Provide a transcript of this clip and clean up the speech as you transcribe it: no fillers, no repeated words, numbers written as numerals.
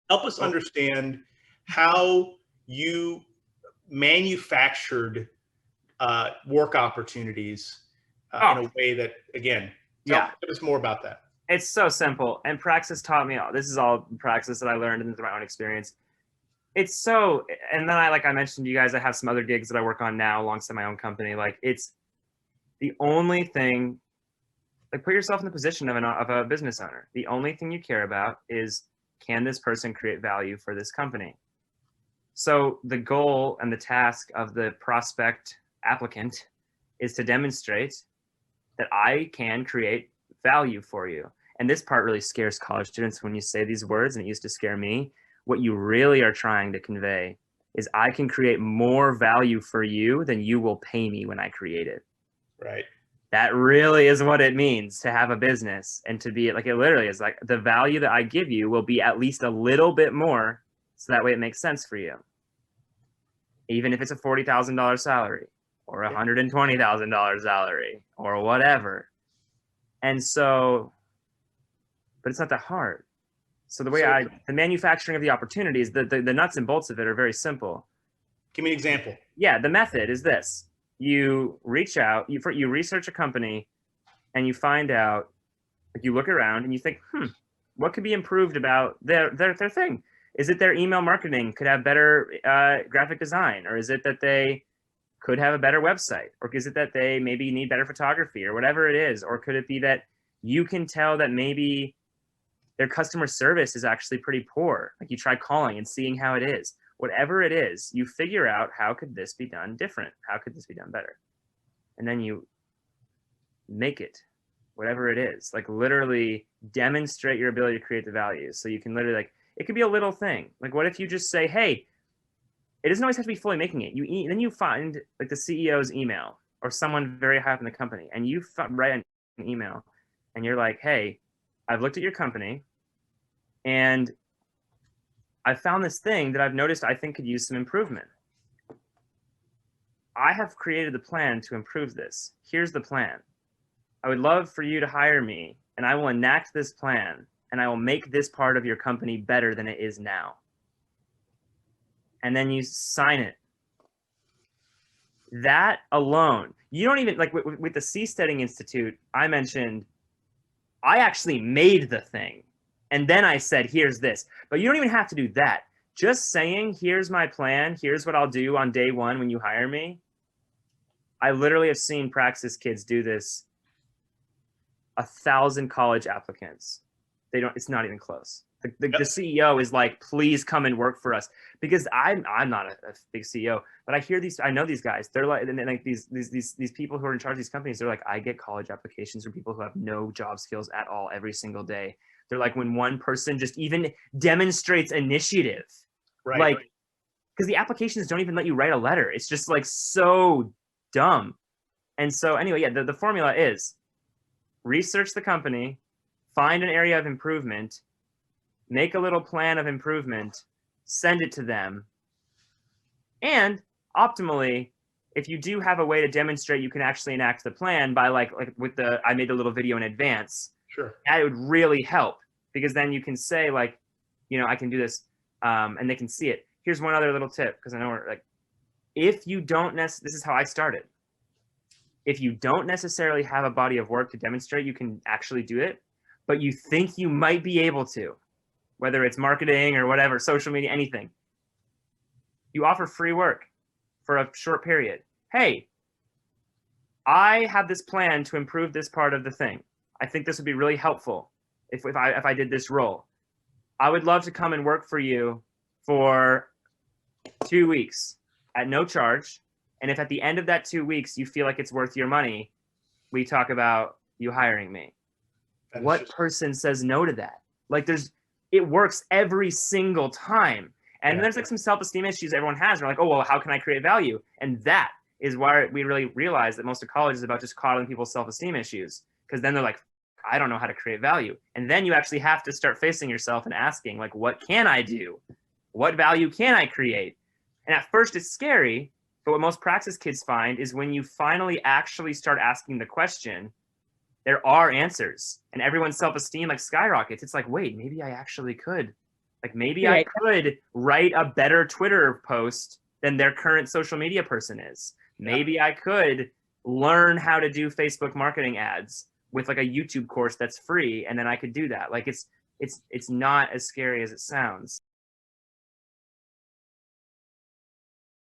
help us understand how you manufactured work opportunities in a way that, again, tell us more about that. It's so simple. And Praxis taught me all. This is all Praxis that I learned through my own experience. It's so, and then like I mentioned to you guys, I have some other gigs that I work on now alongside my own company. Like, it's the only thing, like, put yourself in the position of a business owner. The only thing you care about is, can this person create value for this company? So the goal and the task of the prospect applicant is to demonstrate that I can create value for you. And this part really scares college students when you say these words, and it used to scare me. What you really are trying to convey is, I can create more value for you than you will pay me when I create it. Right. That really is what it means to have a business, and to be like, it literally is like, the value that I give you will be at least a little bit more, so that way it makes sense for you. Even if it's a $40,000 salary or a $120,000 salary or whatever. And so, but it's not that hard. So the way the manufacturing of the opportunities, the nuts and bolts of it are very simple. Give me an example. Yeah, the method is this. You reach out, you research a company, and you find out, like, you look around and you think, what could be improved about their thing? Is it their email marketing could have better graphic design? Or is it that they could have a better website? Or is it that they maybe need better photography, or whatever it is? Or could it be that you can tell that maybe their customer service is actually pretty poor? Like, you try calling and seeing how it is. Whatever it is, you figure out, how could this be done different? How could this be done better? And then you make it, whatever it is. Like, literally demonstrate your ability to create the value. So you can literally, like, it could be a little thing. Like, what if you just say, hey, it doesn't always have to be fully making it. Then you find, like, the CEO's email, or someone very high up in the company, and you write an email, and you're like, hey, I've looked at your company, and I found this thing that I've noticed I think could use some improvement. I have created the plan to improve this. Here's the plan. I would love for you to hire me, and I will enact this plan, and I will make this part of your company better than it is now. And then you sign it. That alone, you don't even, like, with the Seasteading Institute, I mentioned, I actually made the thing. And then I said, here's this. But you don't even have to do that. Just saying, here's my plan, here's what I'll do on day one when you hire me. I literally have seen Praxis kids do this. 1,000 college applicants. It's not even close. The CEO is like, please come and work for us. Because I'm not a big CEO, but I know these guys. They're like, and like these people who are in charge of these companies, they're like, I get college applications from people who have no job skills at all every single day. They're like, when one person just even demonstrates initiative, right? Like, because the applications don't even let you write a letter. It's just like so dumb. And so anyway, yeah, the formula is research the company, find an area of improvement, make a little plan of improvement, send it to them. And optimally, if you do have a way to demonstrate you can actually enact the plan by like with the, I made a little video in advance. Sure. That would really help, because then you can say, like, you know, I can do this, and they can see it. Here's one other little tip, because I know we're like, if you don't this is how I started. If you don't necessarily have a body of work to demonstrate you can actually do it, but you think you might be able to, whether it's marketing or whatever, social media, anything, you offer free work for a short period. Hey, I have this plan to improve this part of the thing. I think this would be really helpful if I did this role. I would love to come and work for you for 2 weeks at no charge. And if at the end of that 2 weeks you feel like it's worth your money, we talk about you hiring me. What person says no to that? Like, it works every single time. And there's like some self-esteem issues everyone has. We're like, oh, well, how can I create value? And that is why we really realize that most of college is about just coddling people's self-esteem issues. Because then they're like, I don't know how to create value. And then you actually have to start facing yourself and asking, like, what can I do? What value can I create? And at first it's scary, but what most Praxis kids find is when you finally actually start asking the question, there are answers, and everyone's self-esteem like skyrockets. It's like, wait, maybe I actually could Like maybe I could write a better Twitter post than their current social media person is. Maybe I could learn how to do Facebook marketing ads with like a YouTube course that's free, and then I could do that. Like it's not as scary as it sounds.